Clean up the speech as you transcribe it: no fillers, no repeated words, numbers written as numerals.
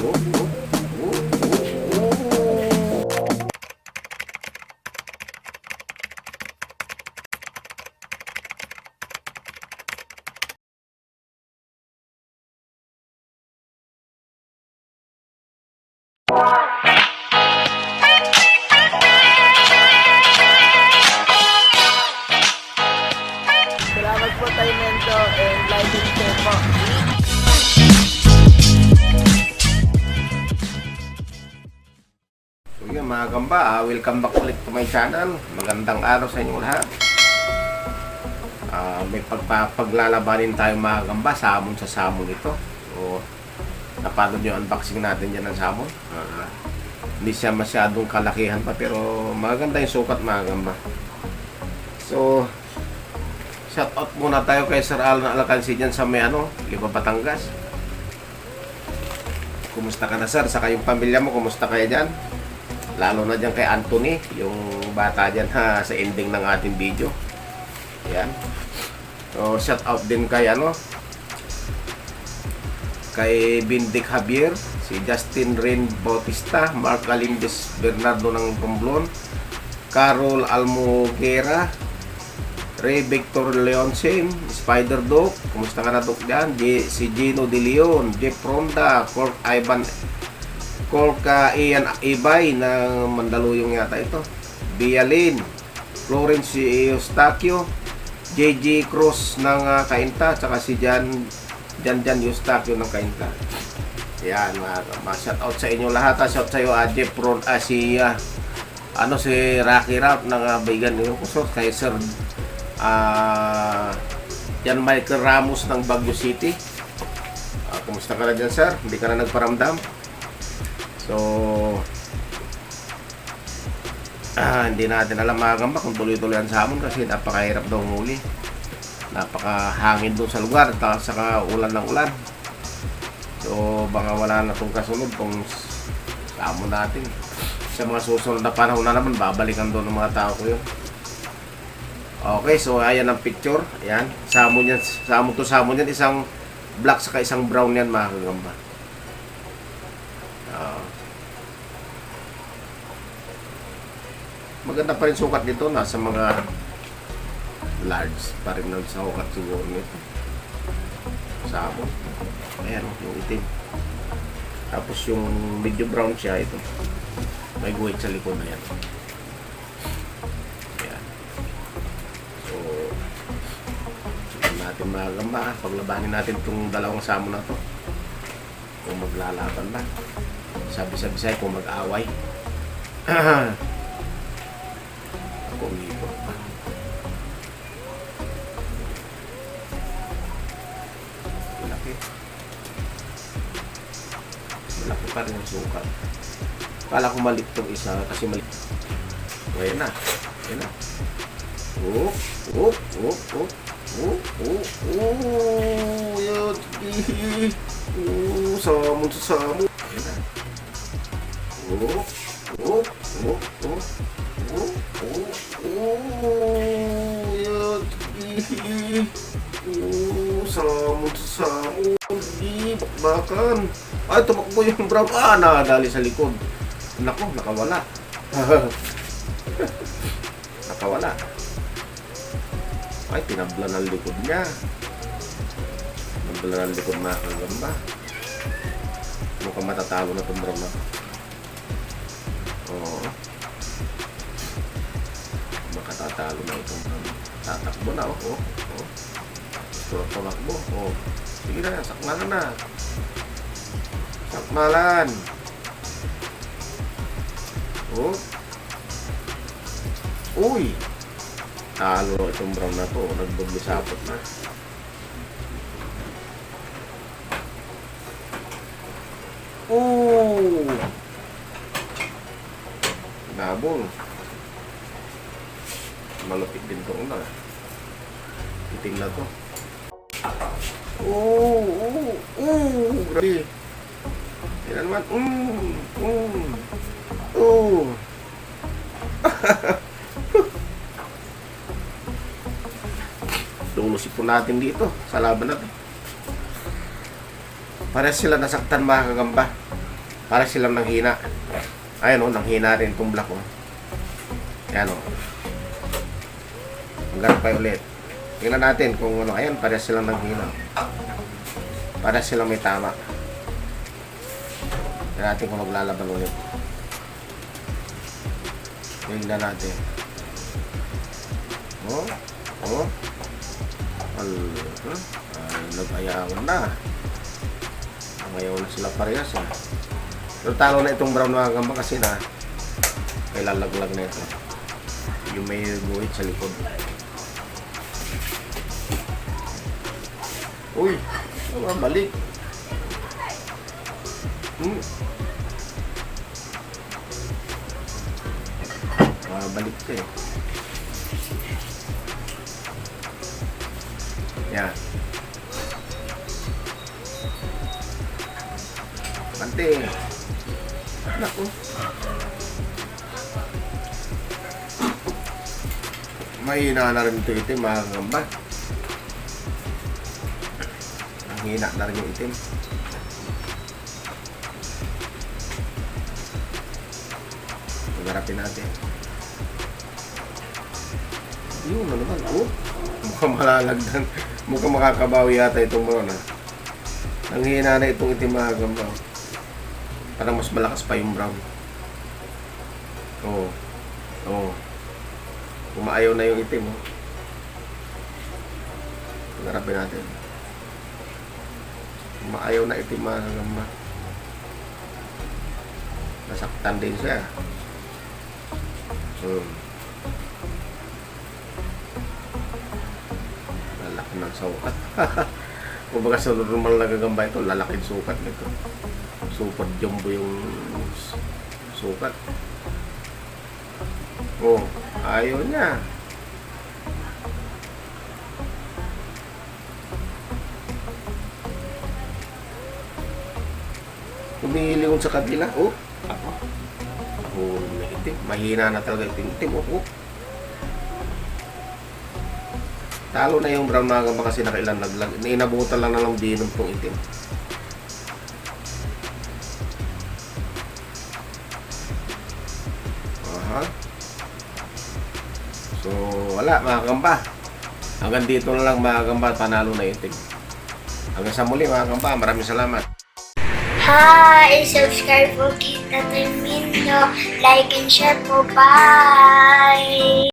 Oh, oh, oh, oh, oh. Salamat po tayo Mento and like and share po. So yun mga gamba, welcome back ulit to my channel. Magandang araw sa inyong lahat. May paglalabanin tayo mga gamba, samon sa samon ito. So, napanood yung unboxing natin dyan ng samon. Hindi siya masyadong kalakihan pa pero maganda yung sukat mga gamba. So, shout out muna tayo kay Sir Alan Alacansi dyan sa may Lipa, Batangas. Kumusta ka na sir? Saka yung pamilya mo, kumusta kayo dyan? Lalo na dyan kay Anthony, yung bata dyan sa ending ng ating video. Yan. So, shout out din kay kay Bindic Javier, si Justin Ren Bautista, Mark Galindez Bernardo ng Romblon, Carol Almoguera, Ray Victor Leonsen, Spider Dog, kumusta ka na Dok dyan? Si Gino De Leon, Jeff Ronda, Cork Ivan, Corka Ian Ibay ng Mandaluyong yata ito, Bialin, Florence Eustachio, JJ Cruz ng Cainta, tsaka si Jan Eustachio ng Cainta. Yan, shout out sa inyo lahat. Shout sa iyo Jeff Ronda, si Rocky Rap ng Baigan ng Kusot, kay Sir Jan Michael Ramos ng Baguio City. Kumusta ka na dyan sir? Hindi ka na nagparamdam? So hindi natin alam mga gamba kung tuloy-tuloy ang samon kasi napakahirap daw muli. Napakahangin doon sa lugar, saka ulan ng ulan. So baka wala na itong kasunod kung samon natin. Sa mga susunod na panahon na naman, babalikan doon ng mga tao ko yun. Okay, so ayan ang picture. Ayan, samon yan, samon yan, isang black saka isang brown yan mga kagamba. Maganda pa rin sukat dito, nasa mga large pa rin ng sukat siguro nito. Samon. Ayan, yung itim. Tapos yung medyo brown siya ito. May guhit sa likod na yan. Natin mga gamba, paglabanin natin itong dalawang samon na to kung maglalaban ba, sabi-sabi kung mag-away. Ako umipo pa, malaki pa rin ang sukat. Kala ko malik itong isa kasi malik. Ayan na. Yun. Samon sa samon. Samon sa samon. Bakbakan. Ay, tumakbo yung brown. Nakadali sa likod. Nako, nakawala. Nakawala. Ay, tinabla ng likod niya. Tinabla ng likod mga kagamba. Mukhang matatalo na itong brown na. Oo. Makatatalo na itong brown. Tatakbo na, oh. Tumakbo, oh. Sige na, sakmalan na. Sakmalan. Oh. Uy. Talo itong brown na to, nagdubli-sapot na. Nabol. Malupit din to na. Itim na to. Grabe. Yan naman. Lulusin po natin dito sa laban natin. Parehas sila nasaktan mga kagamba. Para silang nanghina. Ayan o, nanghina rin itong black o. Ayan o. Hanggang pa ulit. Tingnan natin kung ano. Ayan, para silang nanghina. Para silang may tama. Tingnan natin kung maglalaban ulit. Tingnan natin. Oh, oh. Ay, nag-ayawan na. Ngayon na sila parehas eh. Pero talo na itong brown mga gamba kasi na may lalaglag na ito. Yung may guhit sa likod. Uy! Balik! Balik ka eh. Yan. Pante. Naku. Mahina na rin ito itim mga gamba. Ang hina na rin yung itim. Pagharapin natin. Yun na naman. Oh, mukhang malalagdan. Mukhang makakabawi yata itong brown ha. Ang hina na itong itim mga gamba. Parang mas malakas pa yung brown. Oo. Oo. Umaayaw na yung itim. Pagharapin natin. Umaayaw na itim mga gamba. Nasaktan din siya. Lalaki ng sukat. Kung baga sa normal na gagamba ito, lalaki ng sukat nito. Super jumbo yung sukat. Oh, ayaw niya. Umihilingon sa kabila. Oh, ako. Oh, itim. Mahina na talaga itim. Oh. Talo na yung brown mga gamba kasi nakailan naglag. Inabutan lang na lang dinom tong itim. Aha. So, wala mga gamba. Hanggang dito na lang mga gamba, panalo na itim. Hanggang sa muli mga gamba, maraming salamat. Hi! Subscribe po kita Mindo. Like and share po. Bye!